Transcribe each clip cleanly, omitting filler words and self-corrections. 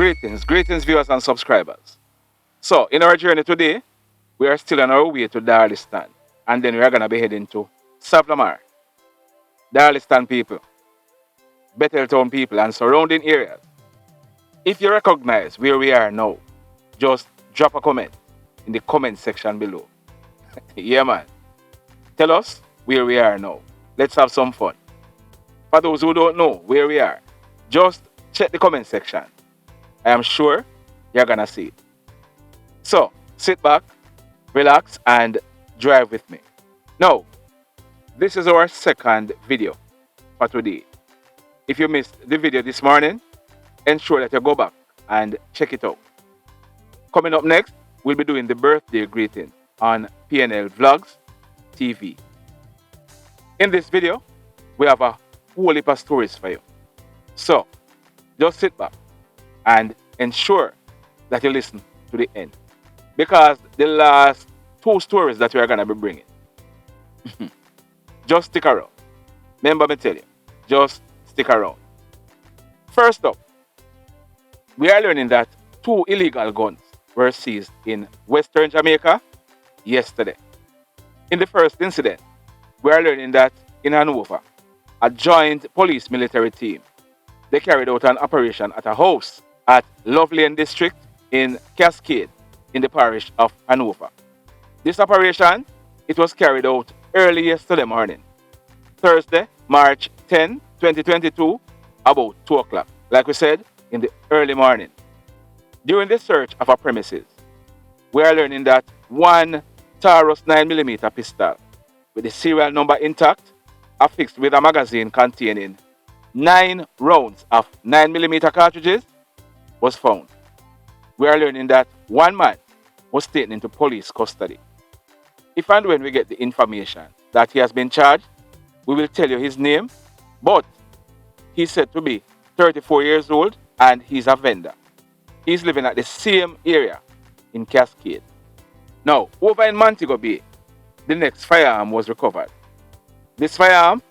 Greetings viewers and subscribers. So, in our journey today, we are still on our way to Darlistan, and then we are going to be heading to Fri Mar. Darlistan people, Betheltown people, and surrounding areas. If you recognize where we are now, just drop a comment in the comment section below. Yeah, man. Tell us where we are now. Let's have some fun. For those who don't know where we are, just check the comment section. I am sure you're gonna see it. So, sit back, relax, and drive with me. Now, this is our second video for today. If you missed the video this morning, ensure that you go back and check it out. Coming up next, we'll be doing the birthday greeting on PNL Vlogz TV. In this video, we have a whole heap of stories for you. So, just sit back and ensure that you listen to the end, because the last two stories that we are going to be bringing, just stick around. Remember me tell you, just stick around. First up, we are learning that 2 illegal guns were seized in Western Jamaica yesterday. In the first incident, we are learning that in Hanover, a joint police military team, they carried out an operation at a house at Lovelane District in Cascade in the parish of Hanover. This operation, it was carried out early yesterday morning, Thursday, March 10, 2022, about 2 o'clock. Like we said, in the early morning. During the search of our premises, we are learning that 1 Taurus 9mm pistol with the serial number intact, affixed with a magazine containing 9 rounds of 9mm cartridges, was found. We are learning that 1 man was taken into police custody. If and when we get the information that he has been charged, we will tell you his name, but he's said to be 34 years old and he's a vendor. He's living at the same area in Cascade. Now, over in Montego Bay, the next firearm was recovered. This firearm,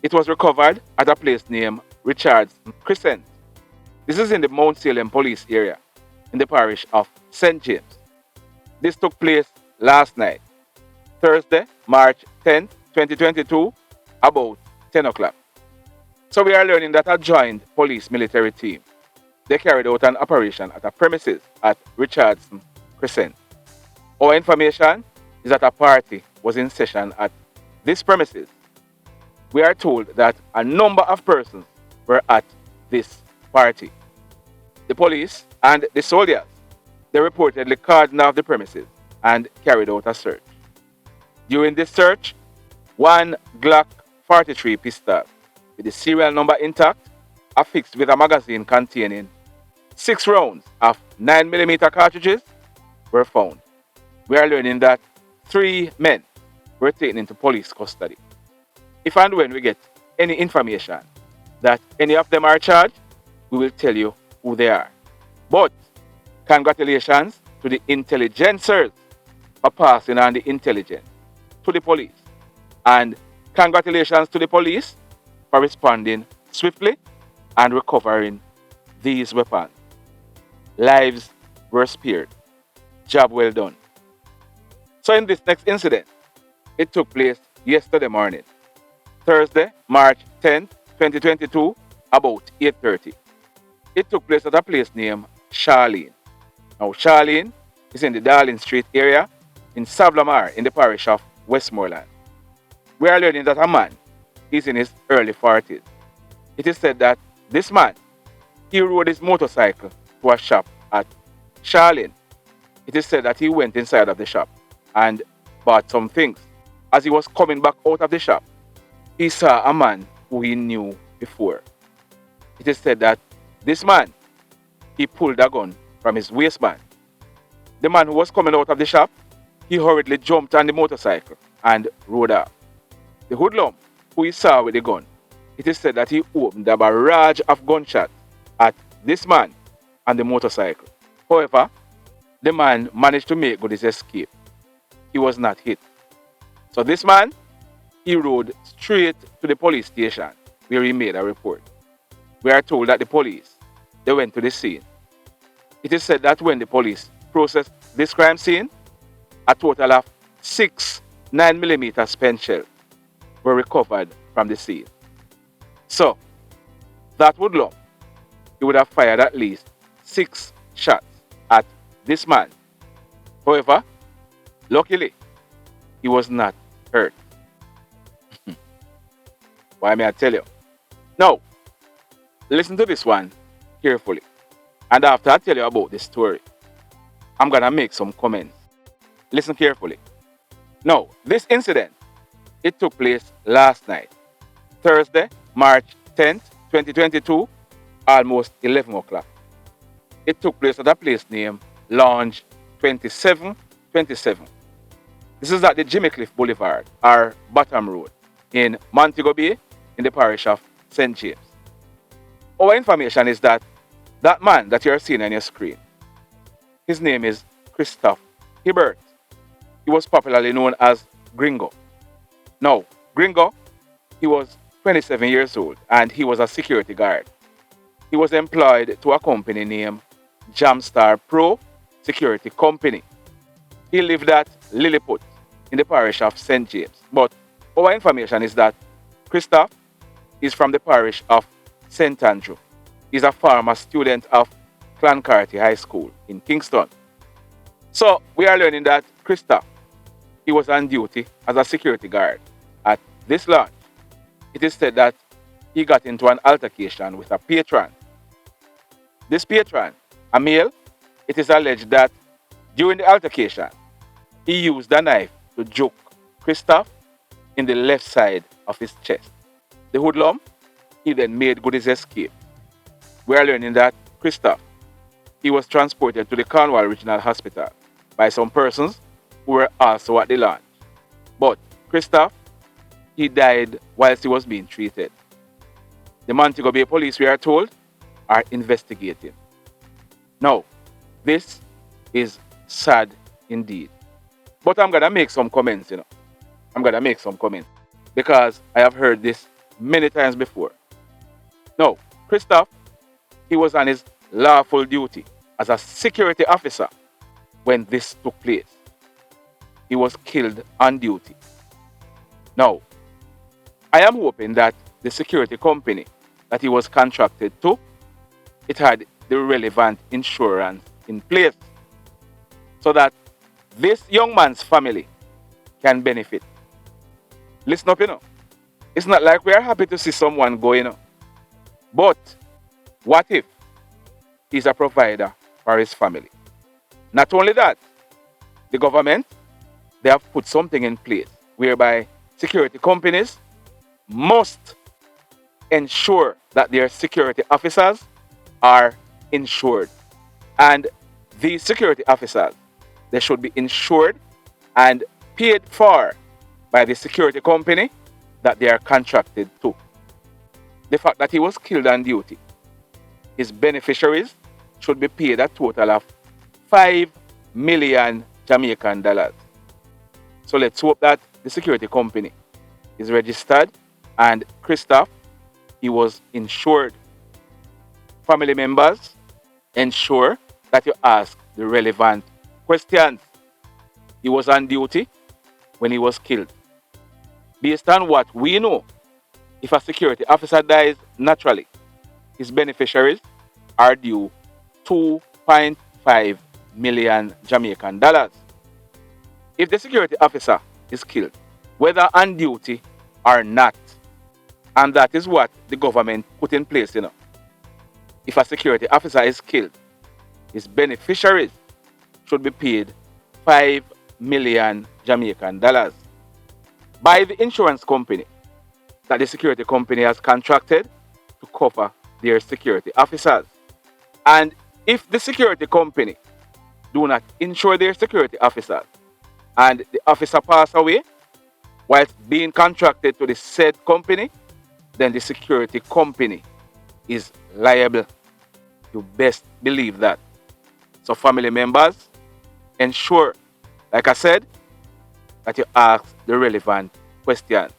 it was recovered at a place named Richard's Crescent. This is in the Mount Salem police area in the parish of St. James. This took place last night, Thursday, March 10th, 2022, about 10 o'clock. So we are learning that a joint police military team, they carried out an operation at a premises at Richard's Crescent. Our information is that a party was in session at this premises. We are told that a number of persons were at this party. The police and the soldiers, they reportedly cordoned off the premises and carried out a search. During this search, 1 Glock 43 pistol with the serial number intact, affixed with a magazine containing 6 rounds of 9mm cartridges, were found. We are learning that 3 men were taken into police custody. If and when we get any information that any of them are charged, we will tell you who they are. But congratulations to the intelligencers for passing on the intelligence to the police. And congratulations to the police for responding swiftly and recovering these weapons. Lives were spared. Job well done. So in this next incident, it took place yesterday morning, Thursday, March 10th, 2022, about 8:30. It took place at a place named Charlene. Now, Charlene is in the Darling Street area in Fri Mar in the parish of Westmoreland. We are learning that a man is in his early 40s. It is said that this man, he rode his motorcycle to a shop at Charlene. It is said that he went inside of the shop and bought some things. As he was coming back out of the shop, he saw a man who he knew before. It is said that this man, he pulled a gun from his waistband. The man who was coming out of the shop, he hurriedly jumped on the motorcycle and rode off. The hoodlum who he saw with the gun, it is said that he opened a barrage of gunshots at this man and the motorcycle. However, the man managed to make good his escape. He was not hit. So this man, he rode straight to the police station where he made a report. We are told that the police, they went to the scene It is said that when the police processed this crime scene, a total of 6 9mm spent shells were recovered from the scene. So, that woodlum, he would have fired at least 6 shots at this man. However, luckily, he was not hurt. Why may I tell you? Now, listen to this one carefully. And after I tell you about this story, I'm going to make some comments. Listen carefully. Now, this incident, it took place last night, Thursday, March 10th, 2022, almost 11 o'clock. It took place at a place named Lounge 2727. This is at the Jimmy Cliff Boulevard, or Bottom Road, in Montego Bay, in the parish of St. James. Our information is that that man that you're seeing on your screen, his name is Kristoff Hibbert. He was popularly known as GRINGO. Now, GRINGO, he was 27 years old and he was a security guard. He was employed to a company named Jamstar Pro Security Company. He lived at Lilliput in the parish of St. James. But our information is that Kristoff is from the parish of St. Andrew. He's a former student of Clancarty High School in Kingston. So we are learning that Kristoff, he was on duty as a security guard at this lounge. It is said that he got into an altercation with a patron. This patron, a male, it is alleged that during the altercation, he used a knife to juke Kristoff in the left side of his chest. The hoodlum, he then made good his escape. We are learning that Kristoff, he was transported to the Cornwall Regional Hospital by some persons who were also at the lounge. But Kristoff, he died whilst he was being treated. The Montego Bay police, we are told, are investigating. Now, this is sad indeed. But I'm going to make some comments, I'm going to make some comments because I have heard this many times before. Now, Kristoff, he was on his lawful duty as a security officer when this took place. He was killed on duty. Now, I am hoping that the security company that he was contracted to, it had the relevant insurance in place so that this young man's family can benefit. Listen up, It's not like we are happy to see someone go, But what if he's a provider for his family? Not only that, the government, they have put something in place whereby security companies must ensure that their security officers are insured. And these security officers, they should be insured and paid for by the security company that they are contracted to. The fact that he was killed on duty, his beneficiaries should be paid a total of 5 million Jamaican dollars. So let's hope that the security company is registered and Kristoff, he was insured. Family members, ensure that you ask the relevant questions. He was on duty when he was killed. Based on what we know, if a security officer dies naturally, his beneficiaries are due 2.5 million Jamaican dollars. If the security officer is killed, whether on duty or not, and that is what the government put in place, If a security officer is killed, his beneficiaries should be paid 5 million Jamaican dollars by the insurance company that the security company has contracted to cover their security officers. And if the security company do not insure their security officers and the officer pass away whilst being contracted to the said company, then the security company is liable. You best believe that. So family members, ensure, like I said, that you ask the relevant questions.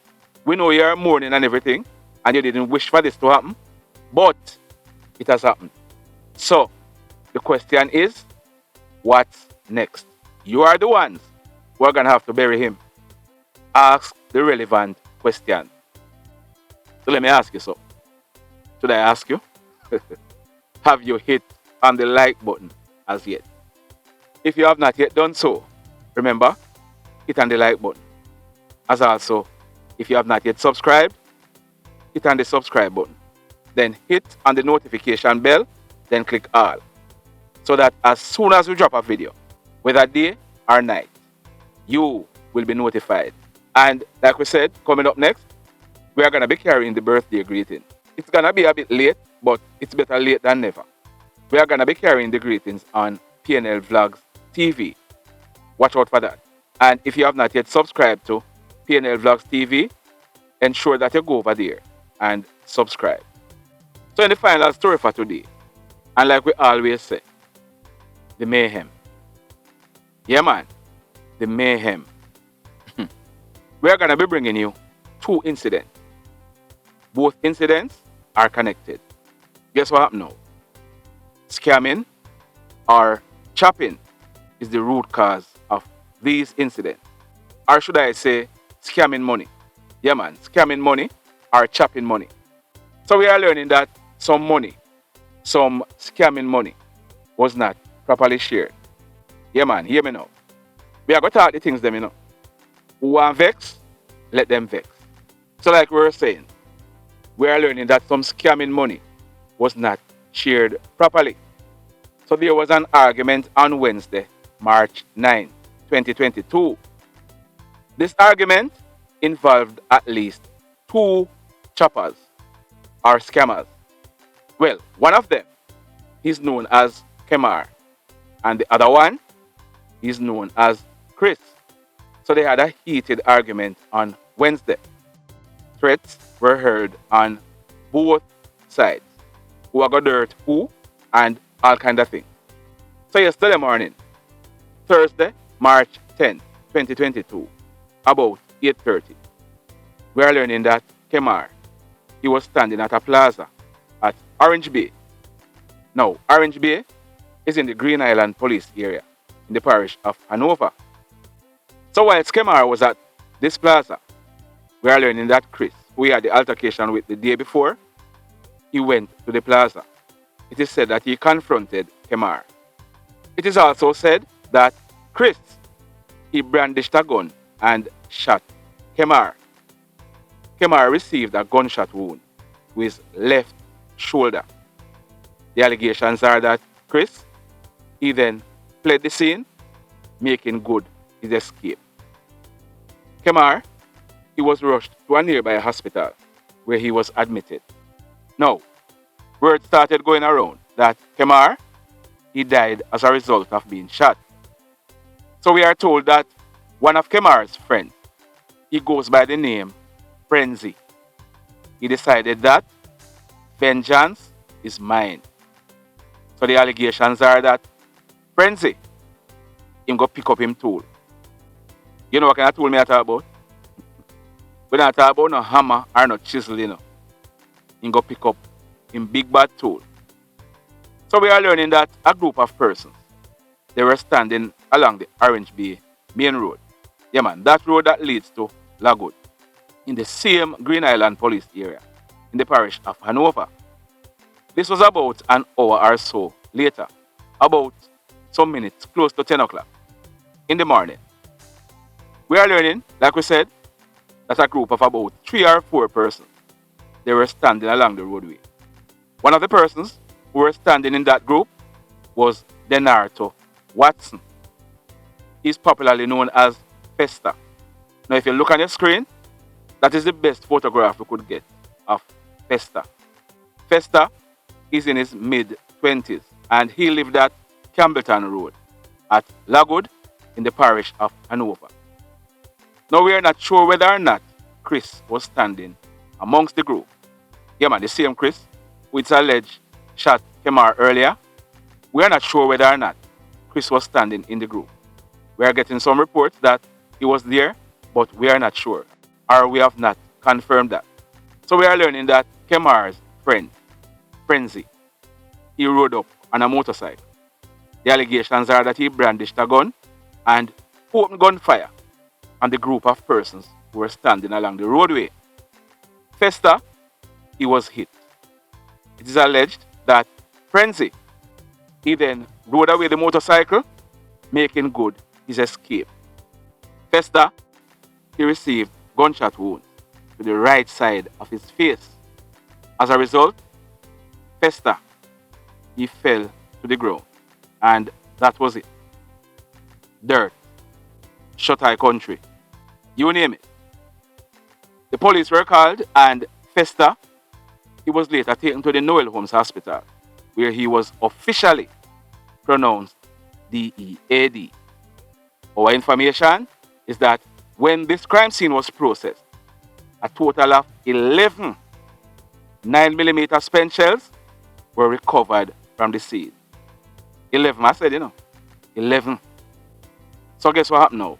We know you're mourning and everything, and you didn't wish for this to happen, but it has happened. So, The question is, what's next? You are the ones who are going to have to bury him. Ask the relevant question. So let me ask you so. Should I ask you? Have you hit on the like button as yet? If you have not yet done so, remember, hit on the like button. As also, if you have not yet subscribed, hit on the subscribe button. Then hit on the notification bell, then click all. So that as soon as we drop a video, whether day or night, you will be notified. And like we said, coming up next, we are going to be carrying the birthday greeting. It's going to be a bit late, but it's better late than never. We are going to be carrying the greetings on PNL Vlogz TV. Watch out for that. And if you have not yet subscribed to PNL Vlogz TV, ensure that you go over there and subscribe. So in the final story for today, and like we always say, the mayhem. Yeah, man, the mayhem. We are going to be bringing you 2 incidents. Both incidents are connected. Guess what happened now? Scamming or chopping is the root cause of these incidents. Or should I say, scamming money. Yeah, man, scamming money or chopping money. So we are learning that some money, some scamming money was not properly shared. Yeah, man, hear me now. We are going to talk the things them, Who want vex, let them vex. So like we were saying, we are learning that some scamming money was not shared properly. So there was an argument on Wednesday, March 9, 2022. This argument involved at least 2 choppers or scammers. Well, one of them is known as Kemar, and the other one is known as Chris. So they had a heated argument on Wednesday. Threats were heard on both sides. Who are going to hurt who and all kind of things. So yesterday morning, Thursday, March 10, 2022, about 8:30, we are learning that Kemar, he was standing at a plaza at Orange Bay. Now, Orange Bay is in the Green Island police area in the parish of Hanover. So while Kemar was at this plaza, we are learning that Chris, who we had the altercation with the day before, he went to the plaza. It is said that he confronted Kemar. It is also said that Chris, he brandished a gun and shot Kemar. Kemar received a gunshot wound to his left shoulder. The allegations are that Chris, he then fled the scene, making good his escape. Kemar, he was rushed to a nearby hospital where he was admitted. Now, word started going around that Kemar, he died as a result of being shot. So we are told that one of Kemar's friends, he goes by the name Frenzy. He decided that vengeance is mine. So the allegations are that Frenzy, him go pick up him tool. You know what kind of tool me I talk about? We don't talk about no hammer or no chisel, Him go pick up him big bad tool. So we are learning that a group of persons, they were standing along the Orange Bay main road. Yeah, man, that road that leads to Logwood, in the same Green Island police area, in the parish of Hanover. This was about an hour or so later, about some minutes, close to 10 o'clock in the morning. We are learning, like we said, that a group of about 3 or 4 persons, they were standing along the roadway. One of the persons who were standing in that group was Denarto Watson. He's popularly known as FESTA. Now, if you look on your screen, that is the best photograph we could get of FESTA. FESTA is in his mid-20s, and he lived at Campbelton Road at Logwood in the parish of Hanover. Now, we are not sure whether or not Chris was standing amongst the group. Yeah, man, the same Chris, who it's alleged shot Kemar earlier. We are not sure whether or not Chris was standing in the group. We are getting some reports that he was there, but we are not sure, or we have not confirmed that. So we are learning that Kemar's friend, Frenzy, he rode up on a motorcycle. The allegations are that he brandished a gun and opened gunfire on the group of persons who were standing along the roadway. FESTA, he was hit. It is alleged that Frenzy, he then rode away the motorcycle, making good his escape. FESTA, he received gunshot wounds to the right side of his face. As a result, FESTA, he fell to the ground. And that was it. Dirt, shut-eye country, you name it. The police were called and FESTA, he was later taken to the Noel Holmes Hospital, where he was officially pronounced DEAD. Our information is that when this crime scene was processed, a total of 11 9mm spent shells were recovered from the scene. 11, I said, 11. So guess what happened now?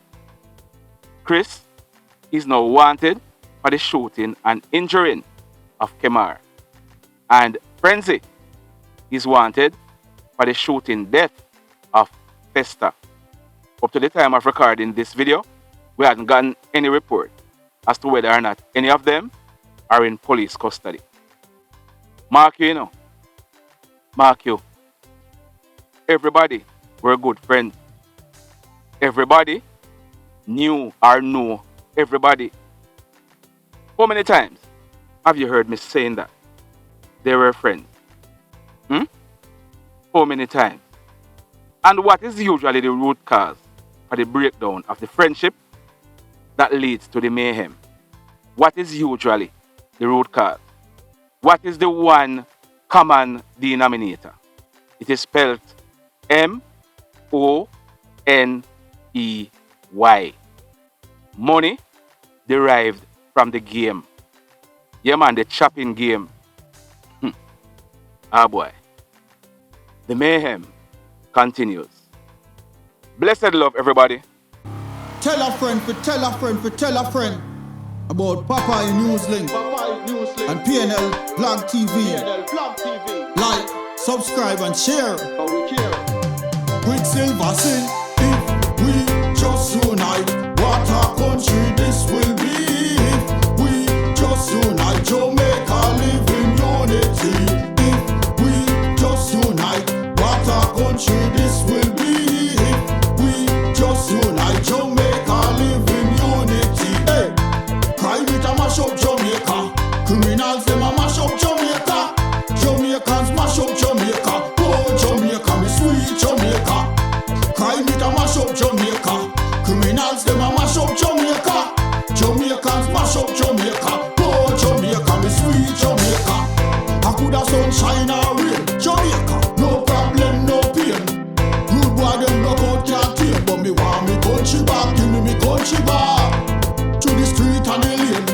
Chris is now wanted for the shooting and injuring of Kemar. And Frenzy is wanted for the shooting death of FESTA. Up to the time of recording this video, we hadn't gotten any report as to whether or not any of them are in police custody. Mark you, Mark you. Everybody were good friends. Everybody knew or know everybody. How many times have you heard me saying that? They were friends. How many times? And what is usually the root cause for the breakdown of the friendship that leads to the mayhem? What is usually the root cause? What is the one common denominator? It is spelled M-O-N-E-Y. Money derived from the game. Yeah, man, the chopping game. Ah, boy. The mayhem continues. Blessed love, everybody. Tell a friend for tell a friend for tell a friend about Popeye NewzLynx and PNL Vlog TV. Like, subscribe and share. Quicksilver sing, if we just unite, what a country this will be. If we just unite, Jamaica live in unity. If we just unite, what a country this will be. If we just unite, Jamaica live in unity. Hey, crime it a mash up Jamaica. Criminals them a mash up Jamaica. Jamaicans mash up Jamaica. Oh Jamaica, me sweet Jamaica. Crime it a mash up Jamaica. Criminals them a mash up Jamaica. Jamaicans mash up Jamaica. Oh Jamaica, me sweet Jamaica. I coulda sunshine or rain. Jamaica, no problem, no pain. Rude boy them knock out can't tame, but me want me country back. Give me country back. To the street and the lane,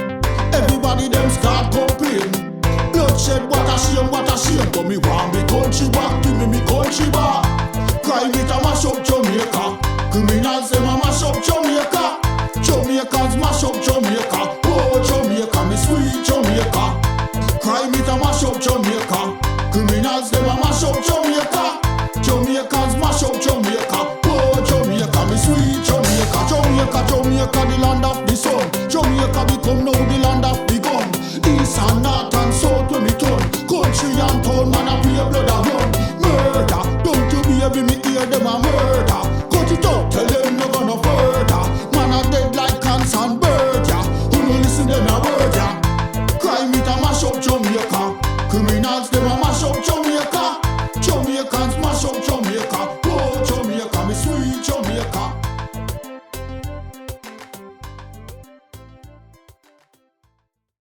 everybody them start complain. Bloodshed, what a shame, but me want me country back. Give me country back. Crime it a mash up Jamaica. Criminals them a mash up Jamaica. Jamaicans mash up Jamaica. Oh Jamaica, me sweet Jamaica. Crime it a mash up Jamaica. Criminals them a mash up Jamaica. Jamaicans mash up Jamaica. Oh Jamaica, me sweet Jamaica. Jamaica, Jamaica, the land of the sun. Jamaica become now the land of the gun. East and north and south when me turn. Country and town, man a play blood and run. Murder, don't you baby me hear them a murder. Cut it out, tell them no gonna further. Man a dead like cans and bird, who no listen them a word, Crime it a mash up Jamaica. Criminals them